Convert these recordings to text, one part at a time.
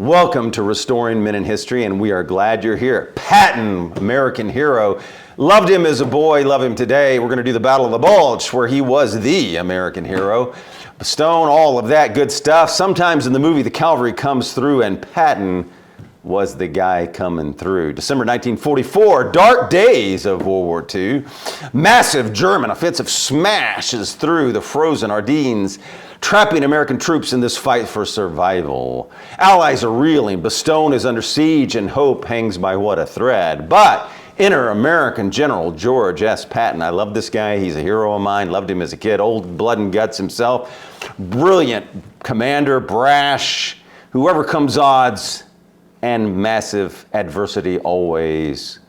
Welcome to Restoring Men in History, and we are glad you're here. Patton, American hero. Loved him as a boy, love him today. We're going to do the Battle of the Bulge, where he was the American hero. Stone, all of that good stuff. Sometimes in the movie, the cavalry comes through, and Patton was the guy coming through. December 1944, dark days of World War II. Massive German offensive smashes through the frozen Ardennes, trapping American troops in this fight for survival. Allies are reeling, Bastogne is under siege, and hope hangs by what a thread. But enter American General George S. Patton. I love this guy. He's a hero of mine. Loved him as a kid. Old blood and guts himself. Brilliant commander, brash, whoever comes odds, and massive adversity always.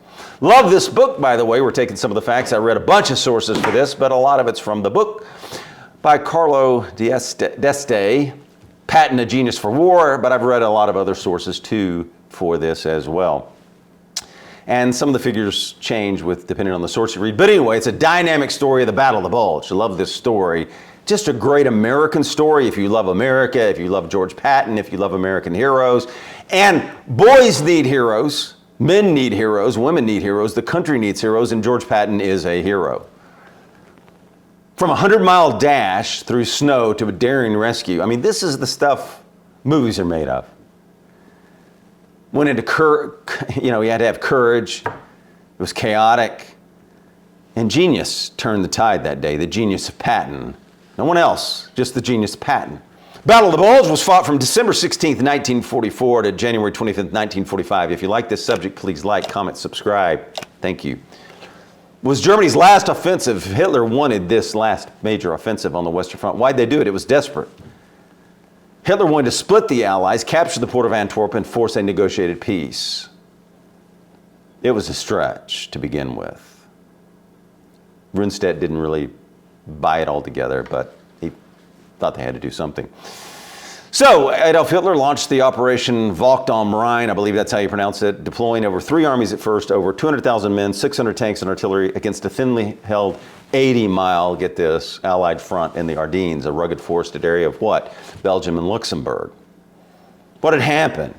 Love this book, by the way. We're taking some of the facts. I read a bunch of sources for this, but a lot of it's from the book by Carlo d'Este, Patton, A Genius for War, but I've read a lot of other sources too for this as well. And some of the figures change depending on the source you read. But anyway, it's a dynamic story of the Battle of the Bulge. I love this story. Just a great American story if you love America, if you love George Patton, if you love American heroes. And boys need heroes, men need heroes, women need heroes, the country needs heroes, and George Patton is a hero. From a 100-mile dash through snow to a daring rescue. I mean, this is the stuff movies are made of. Went into you had to have courage. It was chaotic. And genius turned the tide that day, the genius of Patton. No one else, just the genius of Patton. Battle of the Bulge was fought from December 16th, 1944 to January 25th, 1945. If you like this subject, please like, comment, subscribe. Thank you. Was Germany's last offensive. Hitler wanted this last major offensive on the Western Front. Why'd they do it? It was desperate. Hitler wanted to split the Allies, capture the port of Antwerp, and force a negotiated peace. It was a stretch to begin with. Rundstedt didn't really buy it all together, but he thought they had to do something. So Adolf Hitler launched the Operation Volk am Rhein, I believe that's how you pronounce it, deploying over 3 armies at first, over 200,000 men, 600 tanks and artillery against a thinly held 80-mile, get this, Allied front in the Ardennes, a rugged forested area of what? Belgium and Luxembourg. What had happened?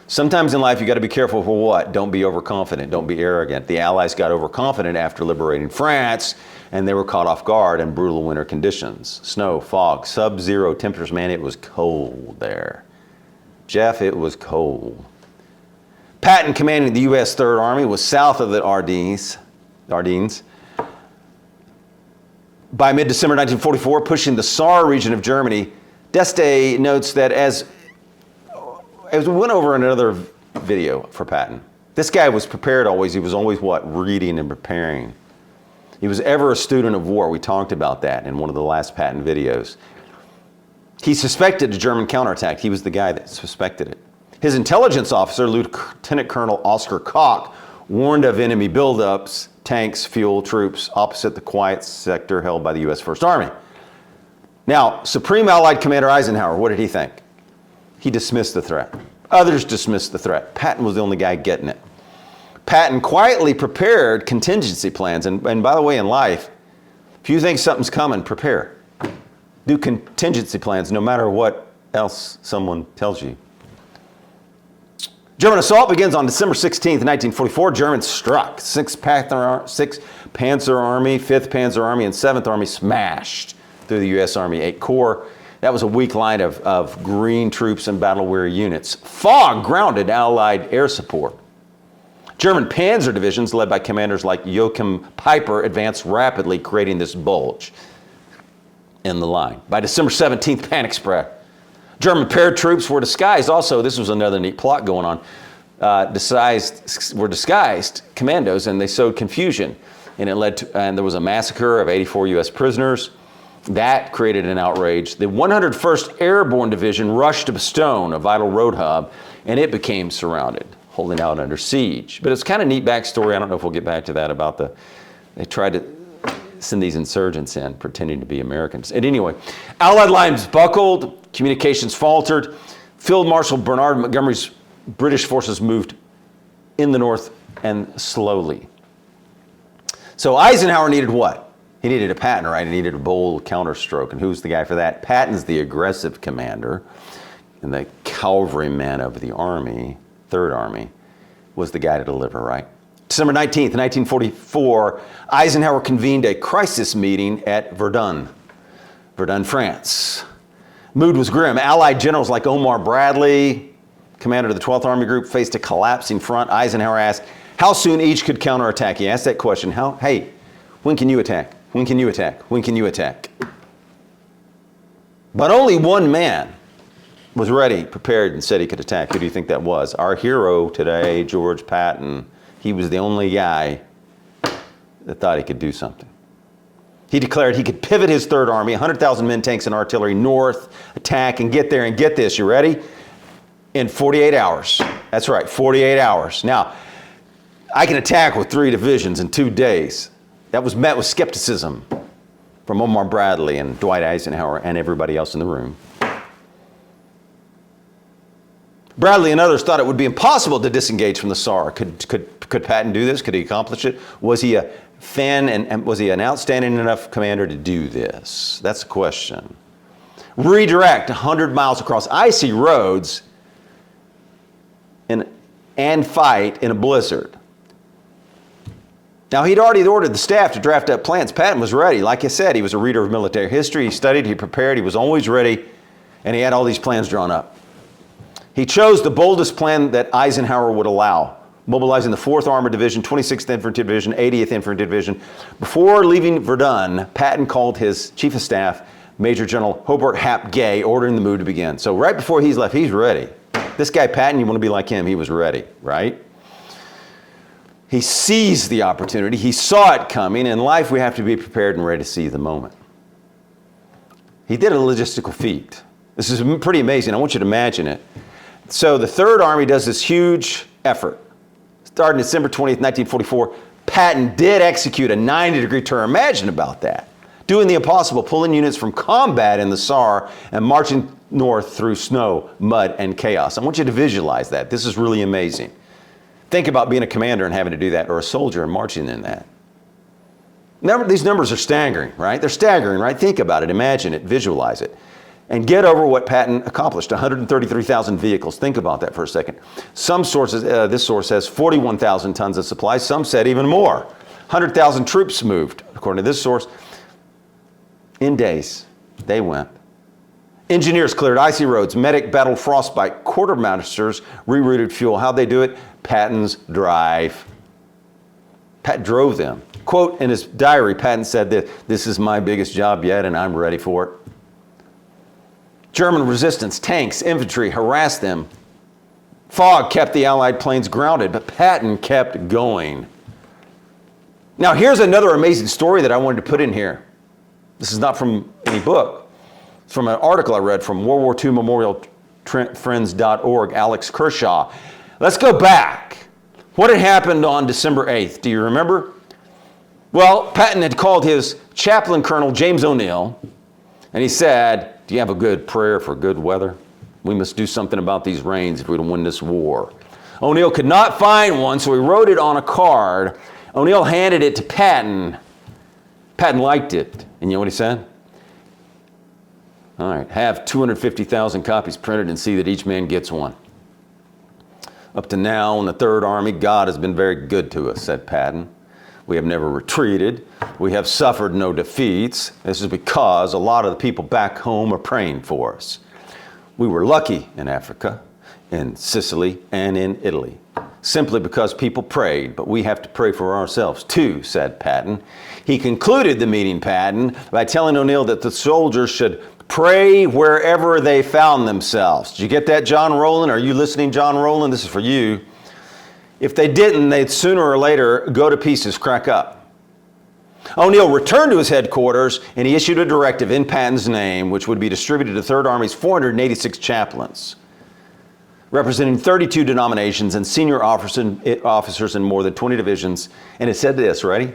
Sometimes in life you got to be careful for what? Don't be overconfident, don't be arrogant. The Allies got overconfident after liberating France, and they were caught off guard in brutal winter conditions. Snow, fog, sub-zero temperatures. Man, it was cold there. Jeff, it was cold. Patton, commanding the U.S. Third Army, was south of the Ardennes. By mid-December 1944, pushing the Saar region of Germany. D'Este notes that as we went over another video for Patton, this guy was prepared always. He was always what? Reading and preparing. He was ever a student of war. We talked about that in one of the last Patton videos. He suspected a German counterattack. He was the guy that suspected it. His intelligence officer, Lieutenant Colonel Oscar Koch, warned of enemy buildups, tanks, fuel, troops, opposite the quiet sector held by the U.S. First Army. Now, Supreme Allied Commander Eisenhower, what did he think? He dismissed the threat. Others dismissed the threat. Patton was the only guy getting it. Patton quietly prepared contingency plans. And by the way, in life, if you think something's coming, prepare. Do contingency plans no matter what else someone tells you. German assault begins on December 16th, 1944. Germans struck. 6th Panzer Army, 5th Panzer Army, and 7th Army smashed through the U.S. Army 8 Corps. That was a weak line of green troops and battle-weary units. Fog grounded Allied air support. German panzer divisions, led by commanders like Joachim Peiper, advanced rapidly, creating this bulge in the line. By December 17th, panic spread. German paratroops were disguised also. This was another neat plot going on. Disguised commandos, and they sowed confusion. And and there was a massacre of 84 U.S. prisoners. That created an outrage. The 101st Airborne Division rushed to Bastogne, a vital road hub, and it became surrounded, holding out under siege. But it's kind of neat backstory. I don't know if we'll get back to that about they tried to send these insurgents in pretending to be Americans. And anyway, Allied lines buckled, communications faltered. Field Marshal Bernard Montgomery's British forces moved in the north and slowly. So Eisenhower needed what? He needed a Patton, right? He needed a bold counterstroke. And who's the guy for that? Patton's the aggressive commander. And the cavalryman of the Army, Third Army, was the guy to deliver, right? December 19th, 1944, Eisenhower convened a crisis meeting at Verdun, France. Mood was grim. Allied generals like Omar Bradley, commander of the 12th Army Group, faced a collapsing front. Eisenhower asked how soon each could counterattack. He asked that question, hey, when can you attack? When can you attack? When can you attack? But only one man was ready, prepared, and said he could attack. Who do you think that was? Our hero today, George Patton. He was the only guy that thought he could do something. He declared he could pivot his Third Army, 100,000 men, tanks, and artillery north, attack, and get there. And get this, you ready? In 48 hours. That's right, 48 hours. Now, I can attack with 3 divisions in 2 days. That was met with skepticism from Omar Bradley and Dwight Eisenhower and everybody else in the room. Bradley and others thought it would be impossible to disengage from the Tsar. Could Patton do this? Could he accomplish it? Was he a fan and was he an outstanding enough commander to do this? That's the question. Redirect 100 miles across icy roads and fight in a blizzard. Now, he'd already ordered the staff to draft up plans. Patton was ready. Like I said, he was a reader of military history. He studied, he prepared, he was always ready, and he had all these plans drawn up. He chose the boldest plan that Eisenhower would allow, mobilizing the 4th Armored Division, 26th Infantry Division, 80th Infantry Division. Before leaving Verdun, Patton called his chief of staff, Major General Hobart Hap Gay, ordering the move to begin. So right before he's left, he's ready. This guy Patton, you want to be like him, he was ready, right? He seized the opportunity. He saw it coming. In life, we have to be prepared and ready to see the moment. He did a logistical feat. This is pretty amazing. I want you to imagine it. So the Third Army does this huge effort. Starting December 20th, 1944, Patton did execute a 90-degree turn. Imagine about that. Doing the impossible, pulling units from combat in the Saar and marching north through snow, mud, and chaos. I want you to visualize that. This is really amazing. Think about being a commander and having to do that, or a soldier and marching in that. These numbers are staggering, right? They're staggering, right? Think about it, imagine it, visualize it. And get over what Patton accomplished, 133,000 vehicles. Think about that for a second. Some sources, this source says 41,000 tons of supplies. Some said even more. 100,000 troops moved, according to this source. In days, they went. Engineers cleared icy roads, medic battled frostbite, quartermasters rerouted fuel. How'd they do it? Patton's drive. Patton drove them. Quote in his diary, Patton said this is my biggest job yet and I'm ready for it. German resistance, tanks, infantry harassed them. Fog kept the Allied planes grounded, but Patton kept going. Now here's another amazing story that I wanted to put in here. This is not from any book. It's from an article I read from World War II Memorial Friends.org, Alex Kershaw. Let's go back. What had happened on December 8th? Do you remember? Well, Patton had called his chaplain colonel, James O'Neill, and he said, do you have a good prayer for good weather? We must do something about these rains if we're to win this war. O'Neill could not find one, so he wrote it on a card. O'Neill handed it to Patton. Patton liked it. And you know what he said? All right, have 250,000 copies printed and see that each man gets one. Up to now in the Third Army, God has been very good to us, said Patton. We have never retreated. We have suffered no defeats. This is because a lot of the people back home are praying for us. We were lucky in Africa, in Sicily, and in Italy, simply because people prayed, but we have to pray for ourselves too, said Patton. He concluded the meeting, Patton, by telling O'Neill that the soldiers should pray wherever they found themselves. Did you get that, John Rowland? Are you listening, John Rowland? This is for you. If they didn't, they'd sooner or later go to pieces, crack up. O'Neill returned to his headquarters and he issued a directive in Patton's name, which would be distributed to Third Army's 486 chaplains, representing 32 denominations and senior officers in more than 20 divisions. And it said this, ready?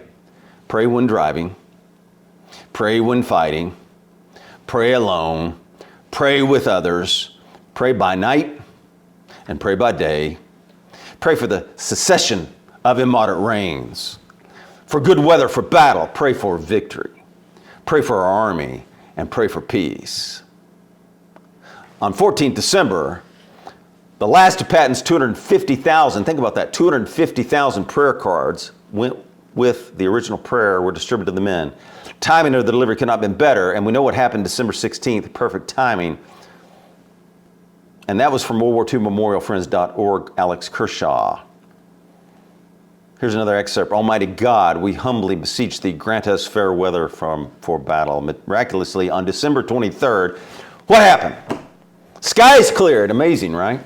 Pray when driving, pray when fighting, pray alone, pray with others, pray by night and pray by day. Pray for the cessation of immoderate rains, for good weather for battle. Pray for victory. Pray for our army and pray for peace. On 14th December, The last of Patton's 250,000, think about that, 250,000 prayer cards went with the original prayer were distributed to the men. Timing of the delivery could not have been better, and we know what happened December 16th, perfect timing. And that was from World War II MemorialFriends.org, Alex Kershaw. Here's another excerpt. Almighty God, we humbly beseech thee, grant us fair weather for battle. Miraculously, on December 23rd, what happened? Skies cleared. Amazing, right?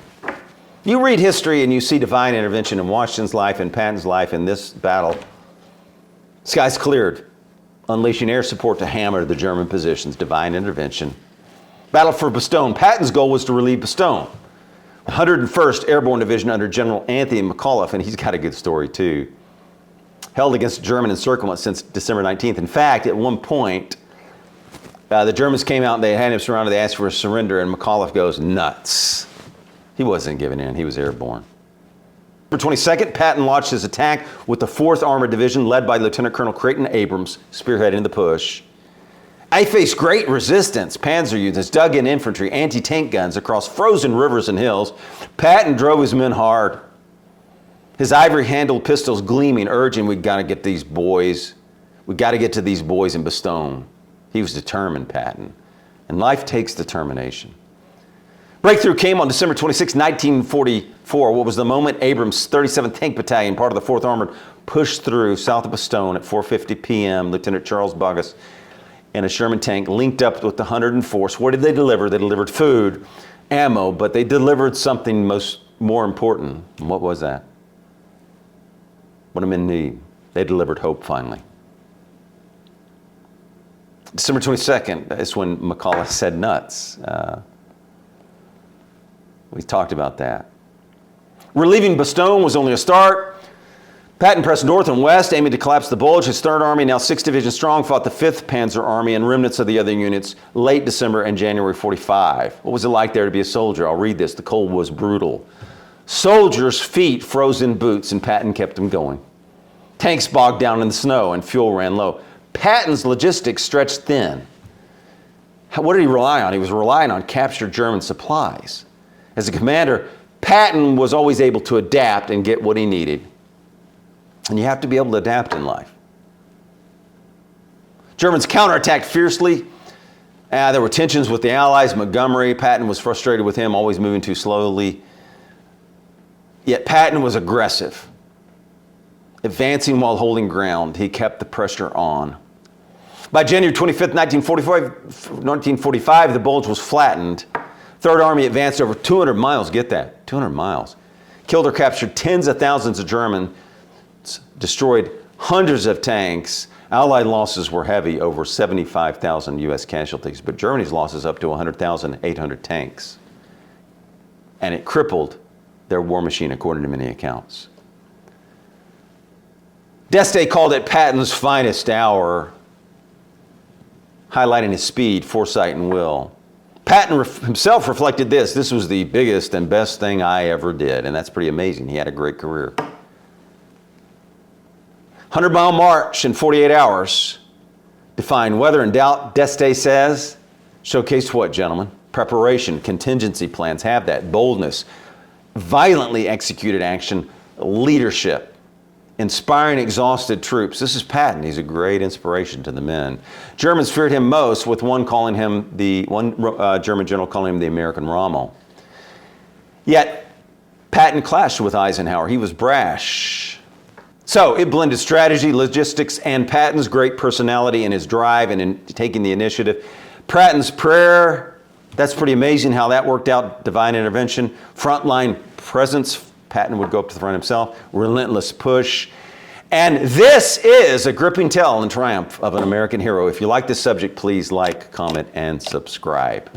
You read history and you see divine intervention in Washington's life and Patton's life in this battle. Skies cleared, unleashing air support to hammer the German positions. Divine intervention. Battle for Bastogne. Patton's goal was to relieve Bastogne. 101st Airborne Division under General Anthony McAuliffe, and he's got a good story too, held against German encirclement since December 19th. In fact, at one point, the Germans came out and they had him surrounded. They asked for a surrender, and McAuliffe goes nuts. He wasn't giving in. He was airborne. December 22nd, Patton launched his attack with the 4th Armored Division, led by Lieutenant Colonel Creighton Abrams, spearheading the push. I faced great resistance. Panzer units, dug-in infantry, anti-tank guns across frozen rivers and hills. Patton drove his men hard. His ivory-handled pistols gleaming, urging, we got to get these boys. We got to get to these boys in Bastogne. He was determined, Patton. And life takes determination. Breakthrough came on December 26, 1944. What was the moment Abrams' 37th Tank Battalion, part of the 4th Armored, pushed through south of Bastogne at 4:50 p.m. Lieutenant Charles Bogus and a Sherman tank linked up with the 104th. What did they deliver? They delivered food, ammo, but they delivered something more important. And what was that? What men need. They delivered hope finally. December 22nd is when McAuliffe said nuts. We talked about that. Relieving Bastogne was only a start. Patton pressed north and west, aiming to collapse the Bulge. His 3rd Army, now 6th Division strong, fought the 5th Panzer Army and remnants of the other units late December and January 45. What was it like there to be a soldier? I'll read this. The cold was brutal. Soldiers' feet froze in boots, and Patton kept them going. Tanks bogged down in the snow, and fuel ran low. Patton's logistics stretched thin. What did he rely on? He was relying on captured German supplies. As a commander, Patton was always able to adapt and get what he needed. And you have to be able to adapt in life. Germans counterattacked fiercely. There were tensions with the Allies. Montgomery, Patton was frustrated with him, always moving too slowly. Yet Patton was aggressive, advancing while holding ground. He kept the pressure on. By January 25th, 1945, the Bulge was flattened. 3rd Army advanced over 200 miles. Get that, 200 miles. Killed or captured tens of thousands of Germans, destroyed hundreds of tanks. Allied losses were heavy, over 75,000 U.S. casualties, but Germany's losses up to 100,800 tanks. And it crippled their war machine, according to many accounts. D'Este called it Patton's finest hour, highlighting his speed, foresight, and will. Patton himself reflected this. This was the biggest and best thing I ever did, and that's pretty amazing. He had a great career. 100-mile march in 48 hours. Defying weather and doubt, D'Este says, showcased what, gentlemen? Preparation, contingency plans, have that. Boldness, violently executed action, leadership, inspiring exhausted troops. This is Patton. He's a great inspiration to the men. Germans feared him most, with one German general calling him the American Rommel. Yet, Patton clashed with Eisenhower. He was brash. So it blended strategy, logistics, and Patton's great personality and his drive and in taking the initiative. Patton's prayer, that's pretty amazing how that worked out. Divine intervention, frontline presence. Patton would go up to the front himself. Relentless push. And this is a gripping tale and triumph of an American hero. If you like this subject, please like, comment, and subscribe.